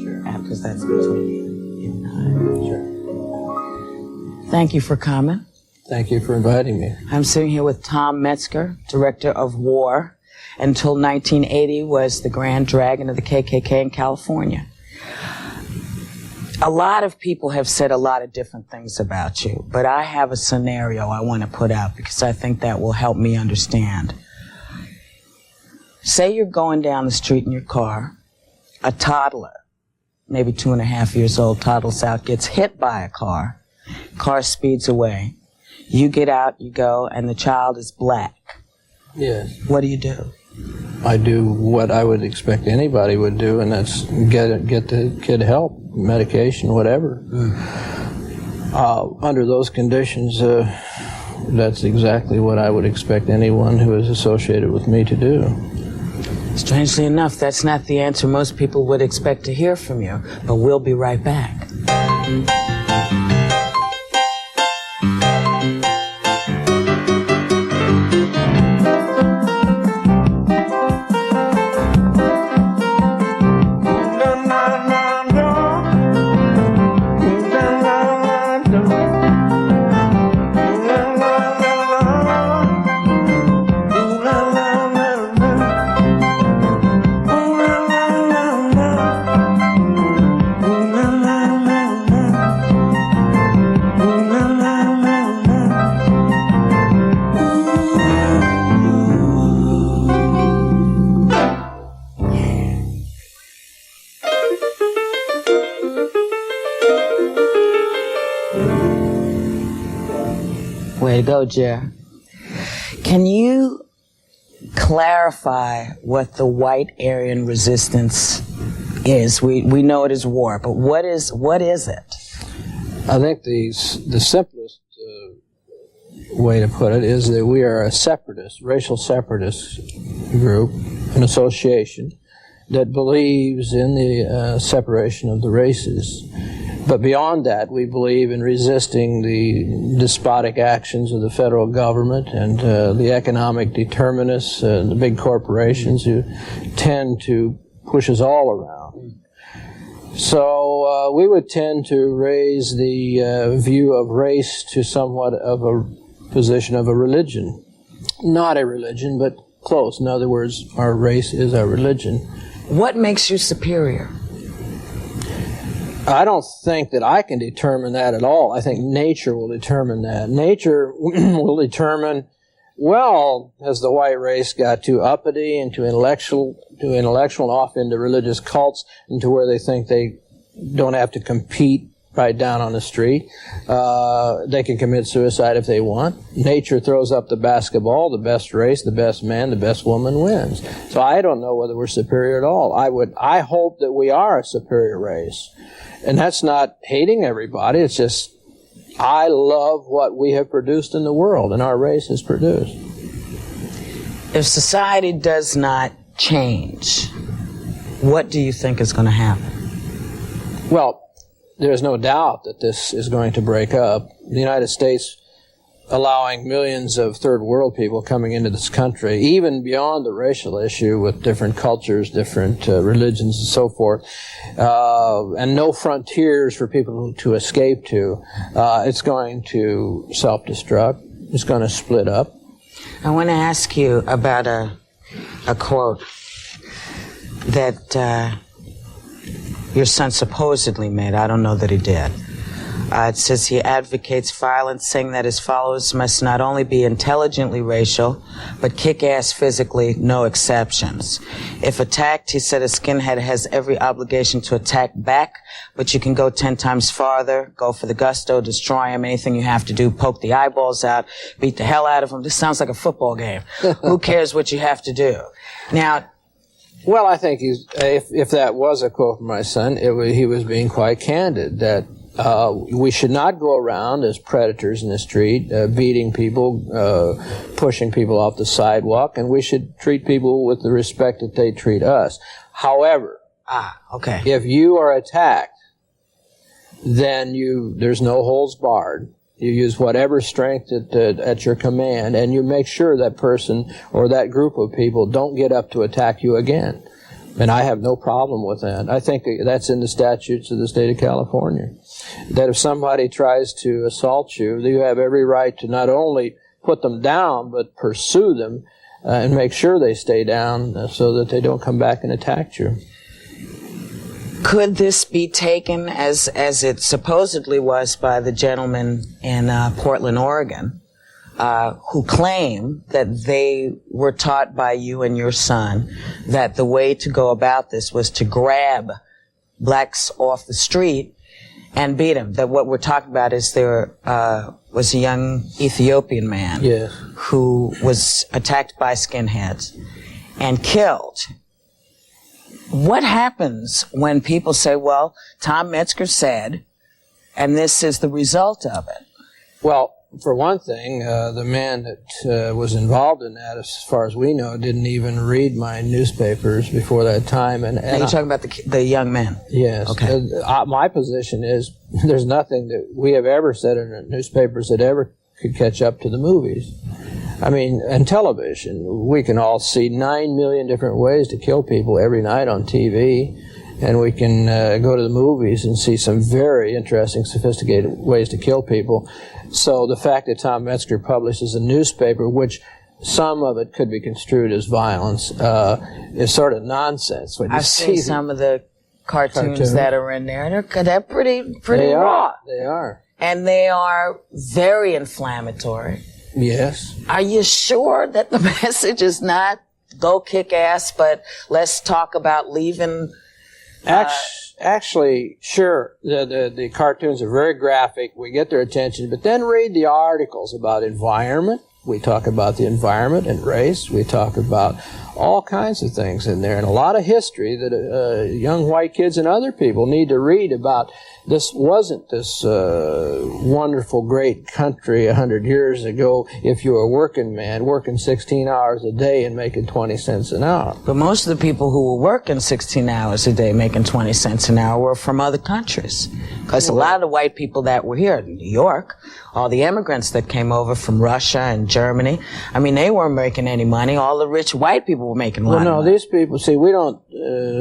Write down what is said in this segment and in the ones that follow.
Sure. Because that's between you and I. Sure. Thank you for coming. Thank you for inviting me. I'm sitting here with Tom Metzger, Director of War. Until 1980 was the Grand Dragon of the KKK in California. A lot of people have said a lot of different things about you, but I have a scenario I want to put out because I think that will help me understand. Say you're going down the street in your car, a toddler, maybe 2.5 years old, toddles out, gets hit by a car speeds away. You get out, you go, and the child is black. Yes. What do you do? I do what I would expect anybody would do, and that's get the kid help, medication, whatever. Under those conditions, that's exactly what I would expect anyone who is associated with me to do. Strangely enough, that's not the answer most people would expect to hear from you, but we'll be right back. Way to go, Jer. Can you clarify what the white Aryan resistance is? We know it is war, but what is it? I think the simplest way to put it is that we are a separatist, racial separatist group, an association that believes in the separation of the races. But beyond that, we believe in resisting the despotic actions of the federal government and the economic determinists, the big corporations who tend to push us all around. So we would tend to raise the view of race to somewhat of a position of a religion. Not a religion, but close. In other words, our race is our religion. What makes you superior? I don't think that I can determine that at all. I think nature will determine that. Nature will determine, well, has the white race got too uppity and too intellectual and off into religious cults and to where they think they don't have to compete right down on the street. They can commit suicide if they want. Nature throws up the basketball, the best race, the best man, the best woman wins. So I don't know whether we're superior at all. I hope that we are a superior race. And that's not hating everybody. It's just, I love what we have produced in the world and our race has produced. If society does not change, what do you think is going to happen? Well, there's no doubt that this is going to break up. The United States allowing millions of third world people coming into this country, even beyond the racial issue with different cultures, different religions and so forth, and no frontiers for people to escape to, it's going to self-destruct. It's going to split up. I want to ask you about a quote that your son supposedly made. I don't know that he did. It says he advocates violence, saying that his followers must not only be intelligently racial, but kick-ass physically, no exceptions. If attacked, he said, a skinhead has every obligation to attack back, but you can go 10 times farther, go for the gusto, destroy him, anything you have to do, poke the eyeballs out, beat the hell out of him. This sounds like a football game. Who cares what you have to do? Now, well, I think if that was a quote from my son, he was being quite candid that we should not go around as predators in the street, beating people, pushing people off the sidewalk, and we should treat people with the respect that they treat us. However, if you are attacked, then there's no holds barred. You use whatever strength at your command, and you make sure that person or that group of people don't get up to attack you again. And I have no problem with that. I think that's in the statutes of the state of California. That if somebody tries to assault you, you have every right to not only put them down, but pursue them and make sure they stay down so that they don't come back and attack you. Could this be taken as it supposedly was by the gentleman in Portland, Oregon, who claim that they were taught by you and your son that the way to go about this was to grab blacks off the street and beat them? That what we're talking about is there was a young Ethiopian man who was attacked by skinheads and killed. What happens when people say, well, Tom Metzger said, and this is the result of it? Well, for one thing, the man that was involved in that, as far as we know, didn't even read my newspapers before that time. And you're talking about the young man? Yes. Okay. My position is there's nothing that we have ever said in the newspapers that ever could catch up to the movies. I mean, and television, we can all see 9 million different ways to kill people every night on TV. And we can go to the movies and see some very interesting, sophisticated ways to kill people. So the fact that Tom Metzger publishes a newspaper, which some of it could be construed as violence, is sort of nonsense. I've seen some of the cartoons that are in there. They're pretty raw. They are. And they are very inflammatory. Yes. Are you sure that the message is not go kick ass, but let's talk about leaving... Actually, sure, the cartoons are very graphic. We get their attention, but then read the articles about environment. We talk about the environment and race. We talk about all kinds of things in there, and a lot of history that young white kids and other people need to read about. This wasn't this wonderful, great country 100 years ago if you were a working man, working 16 hours a day and making 20 cents an hour. But most of the people who were working 16 hours a day making 20 cents an hour were from other countries. Because a lot of the white people that were here in New York, all the immigrants that came over from Russia and Germany, I mean, they weren't making any money. All the rich white people were making money. Well, no, these people, see, we don't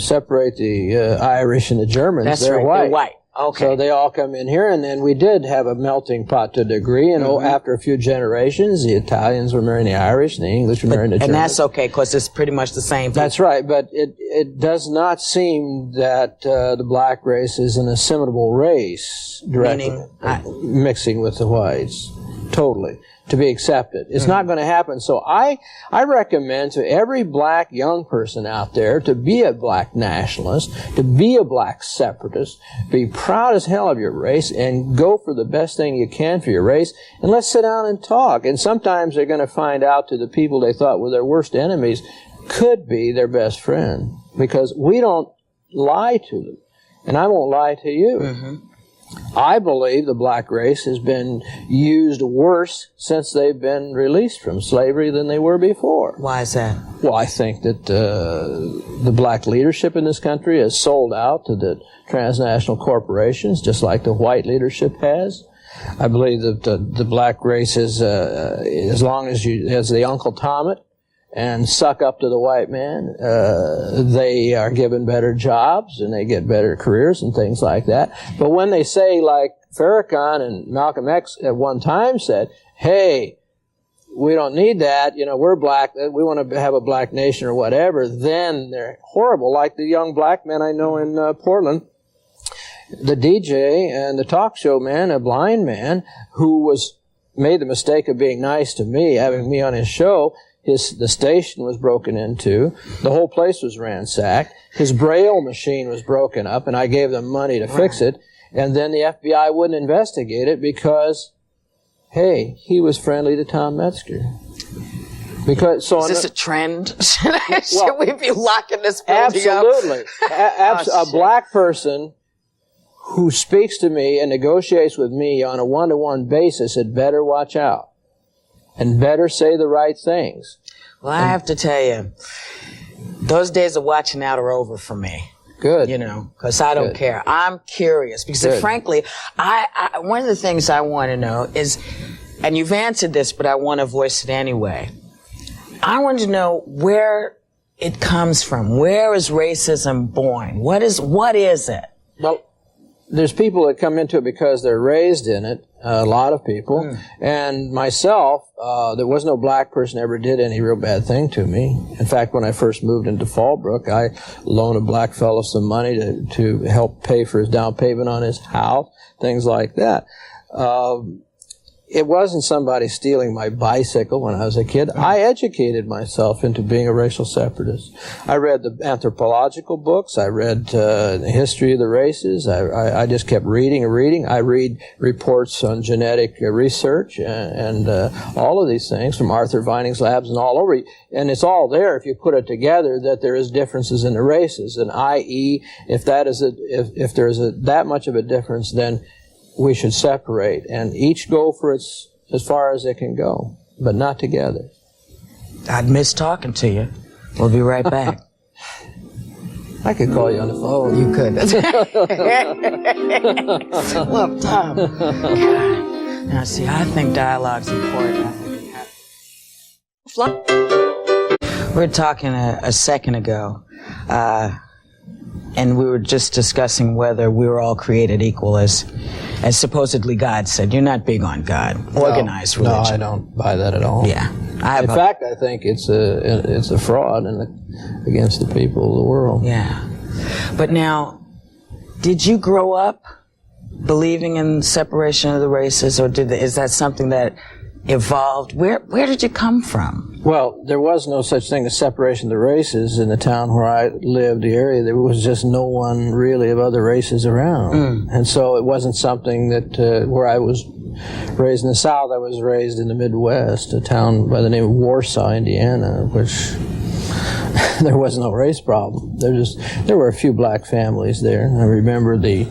separate the Irish and the Germans. That's right, white. they're white. Okay. So they all come in here, and then we did have a melting pot to a degree, and after a few generations, the Italians were marrying the Irish, and the English were marrying the Germans. And that's okay, because it's pretty much the same thing. That's right, but it does not seem that the black race is an assimilable race, directly, mixing with the whites, totally, to be accepted. It's not going to happen. So I recommend to every black young person out there to be a black nationalist, to be a black separatist, be proud as hell of your race, and go for the best thing you can for your race, and let's sit down and talk. And sometimes they're going to find out to the people they thought were their worst enemies could be their best friend, because we don't lie to them. And I won't lie to you. I believe the black race has been used worse since they've been released from slavery than they were before. Why is that? Well, I think that the black leadership in this country has sold out to the transnational corporations, just like the white leadership has. I believe that the black race is, as long as you, as the Uncle Tom it, and suck up to the white man, they are given better jobs and they get better careers and things like that. But when they say, like Farrakhan and Malcolm X at one time said, hey, we don't need that, you know, we're black, we want to have a black nation or whatever, then they're horrible. Like the young black man I know in Portland, the DJ and the talk show man, a blind man, who made the mistake of being nice to me, having me on his show. The station was broken into. The whole place was ransacked. His Braille machine was broken up, and I gave them money to fix it. And then the FBI wouldn't investigate it because, hey, he was friendly to Tom Metzger. Because so is this a trend? Should we be locking this building up? Absolutely. A black person who speaks to me and negotiates with me on a one-to-one basis had better watch out. And better say the right things. Well, I have to tell you, those days of watching out are over for me. Good. You know, because I don't care. I'm curious because, frankly, one of the things I want to know is, and you've answered this, but I want to voice it anyway. I want to know where it comes from. Where is racism born? What is it? Well, there's people that come into it because they're raised in it, a lot of people. And myself, there was no black person ever did any real bad thing to me. In fact, when I first moved into Fallbrook, I loaned a black fellow some money to help pay for his down payment on his house, things like that. It wasn't somebody stealing my bicycle when I was a kid. I educated myself into being a racial separatist. I read the anthropological books. I read the history of the races. I just kept reading and reading. I read reports on genetic research and all of these things from Arthur Vining's labs and all over. And it's all there if you put it together that there is differences in the races. And i.e., if there's that much of a difference, then we should separate and each go for its as far as it can go, but not together. I'd miss talking to you. We'll be right back. I could call you on the phone. You could. Well, Tom. God. Now, see, I think dialogue's important. We were talking a second ago, and we were just discussing whether we were all created equal, as supposedly God said. You're not big on God, organized religion. No, I don't buy that at all. Yeah. In fact, I think it's a fraud against the people of the world. Yeah. But now, did you grow up believing in separation of the races, or is that something that evolved? Where did you come from? Well, there was no such thing as separation of the races in the town where I lived, the area. There was just no one really of other races around. And so it wasn't something that, where I was raised in the South, I was raised in the Midwest, a town by the name of Warsaw, Indiana, which there was no race problem. There were a few black families there. I remember the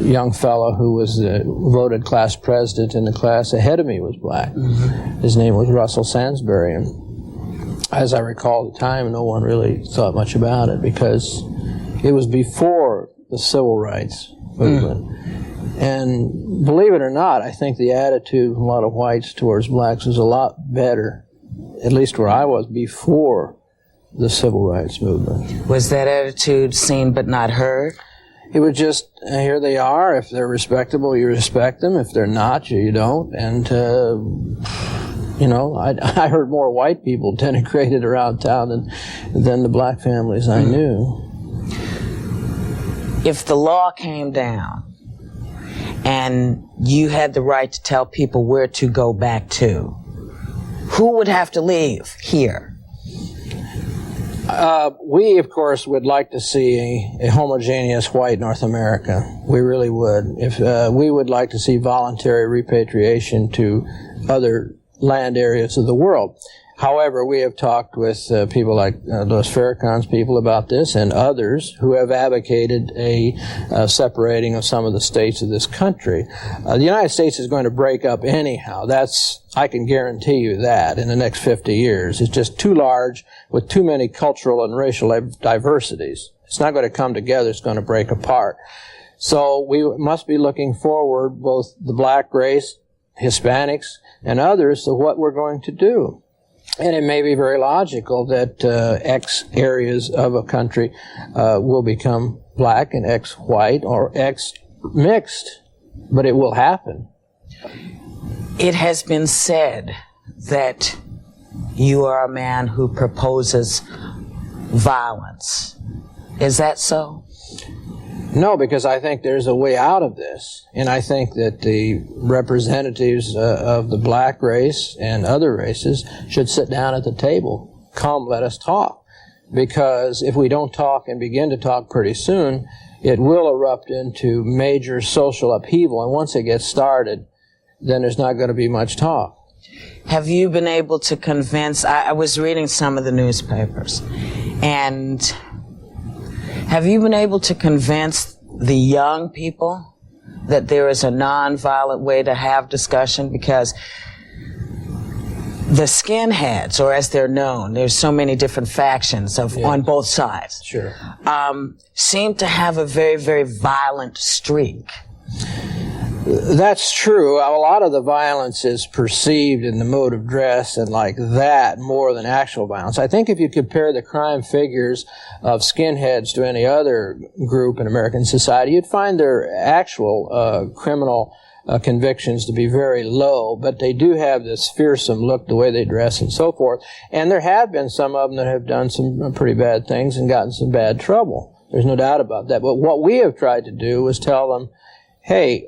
young fellow who was voted class president in the class ahead of me was black. His name was Russell Sansbury, and as I recall at the time, no one really thought much about it because it was before the civil rights movement. And believe it or not, I think the attitude of a lot of whites towards blacks was a lot better, at least where I was, before the civil rights movement. Was that attitude seen but not heard? It was just, here they are. If they're respectable, you respect them. If they're not, you don't. And, I heard more white people denigrated around town than the black families I knew. If the law came down and you had the right to tell people where to go back to, who would have to leave here? We, of course, would like to see a homogeneous white North America. We really would. If we would like to see voluntary repatriation to other land areas of the world. However, we have talked with people like Louis Farrakhan's people about this and others who have advocated a separating of some of the states of this country. The United States is going to break up anyhow. I can guarantee you that in the next 50 years. It's just too large with too many cultural and racial diversities. It's not going to come together. It's going to break apart. So we must be looking forward, both the black race, Hispanics, and others, to what we're going to do. And it may be very logical that X areas of a country will become black and X white or X mixed, but it will happen. It has been said that you are a man who proposes violence. Is that so? No, because I think there's a way out of this. And I think that the representatives of the black race and other races should sit down at the table. Come, let us talk. Because if we don't talk and begin to talk pretty soon, it will erupt into major social upheaval. And once it gets started, then there's not going to be much talk. Have you been able to convince, I was reading some of the newspapers, and have you been able to convince the young people that there is a nonviolent way to have discussion? Because the skinheads, or as they're known, there's so many different factions on both sides, seem to have a very, very violent streak. That's true. A lot of the violence is perceived in the mode of dress and like that more than actual violence. I think if you compare the crime figures of skinheads to any other group in American society, you'd find their actual criminal convictions to be very low, but they do have this fearsome look, the way they dress and so forth. And there have been some of them that have done some pretty bad things and gotten some bad trouble. There's no doubt about that. But what we have tried to do is tell them, hey,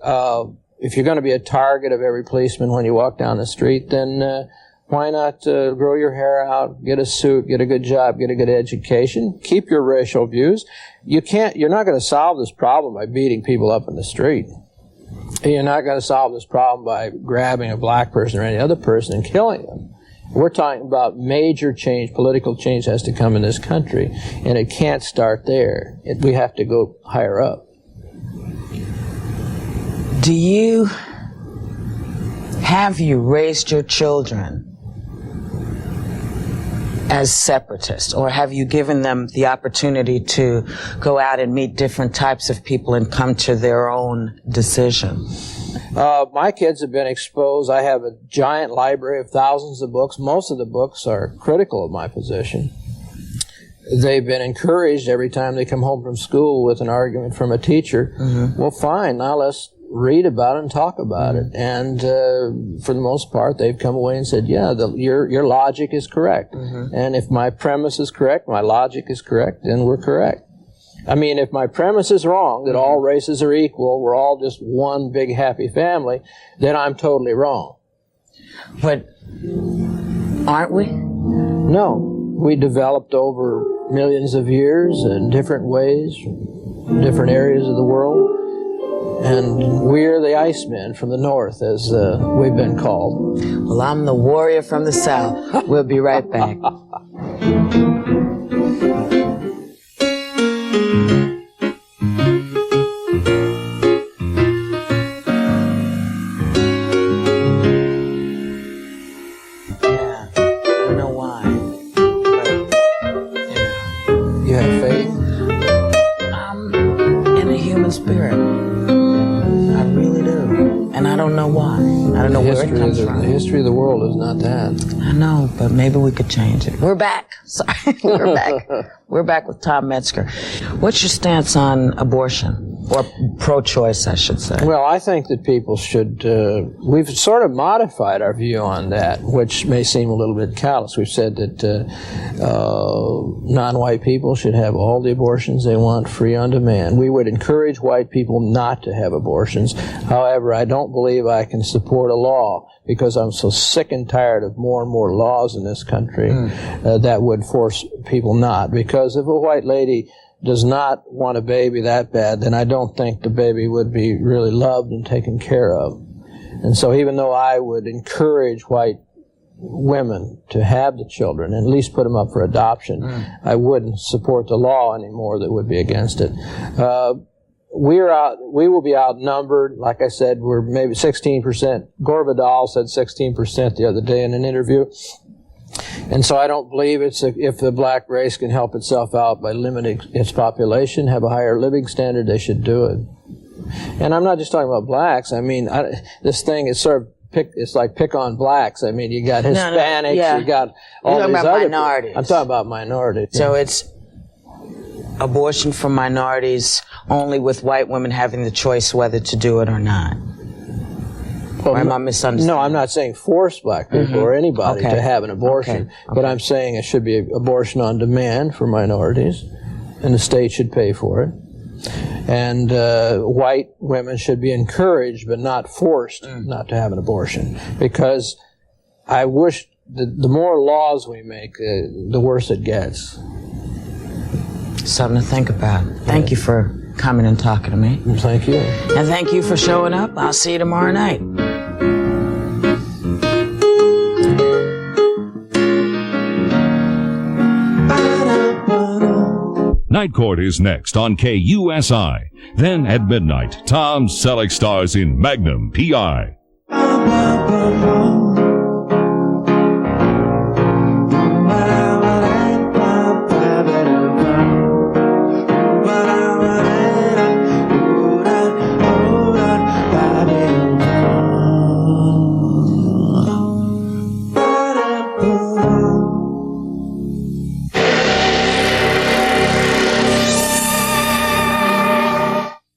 if you're going to be a target of every policeman when you walk down the street, then why not grow your hair out, get a suit, get a good job, get a good education, keep your racial views. You're not going to solve this problem by beating people up in the street. You're not going to solve this problem by grabbing a black person or any other person and killing them. We're talking about major change, political change has to come in this country, and it can't start there. We have to go higher up. Have you raised your children as separatists, or have you given them the opportunity to go out and meet different types of people and come to their own decision? My kids have been exposed. I have a giant library of thousands of books. Most of the books are critical of my position. They've been encouraged every time they come home from school with an argument from a teacher. Mm-hmm. Well, fine, now let's read about it and talk about it. And for the most part, they've come away and said, yeah, your logic is correct. Mm-hmm. And if my premise is correct, my logic is correct, then we're correct. I mean, if my premise is wrong, that all races are equal, we're all just one big happy family, then I'm totally wrong. But aren't we? No. We developed over millions of years in different ways, different areas of the world. And we're the Icemen from the north, as we've been called. Well, I'm the warrior from the south. We'll be right back. The history of the world is not that. I know, but maybe we could change it. We're back. Sorry, we're back. We're back with Tom Metzger. What's your stance on abortion? Or pro-choice, I should say. Well, I think that people should, we've sort of modified our view on that, which may seem a little bit callous. We've said that non-white people should have all the abortions they want free on demand. We would encourage white people not to have abortions. However, I don't believe I can support a law, because I'm so sick and tired of more and more laws in this country that would force people not. Because if a white lady does not want a baby that bad, then I don't think the baby would be really loved and taken care of. And so even though I would encourage white women to have the children, and at least put them up for adoption, I wouldn't support the law anymore that would be against it. We will be outnumbered. Like I said, we're maybe 16%. Gore Vidal said 16% the other day in an interview. And so I don't believe if the black race can help itself out by limiting its population, have a higher living standard, they should do it. And I'm not just talking about blacks. I mean, this thing is sort of it's like pick on blacks. I mean, you got Hispanics, you got all these other minorities. I'm talking about minorities. So it's abortion for minorities only with white women having the choice whether to do it or not. Well, or am I misunderstanding? No, I'm not saying force black people or anybody to have an abortion, but I'm saying it should be abortion on demand for minorities, and the state should pay for it. And white women should be encouraged but not forced not to have an abortion, because I wish the more laws we make, the worse it gets. Something to think about. Thank you for coming and talking to me. Thank you. And thank you for showing up. I'll see you tomorrow night. Night Court is next on KUSI. Then at midnight, Tom Selleck stars in Magnum P.I.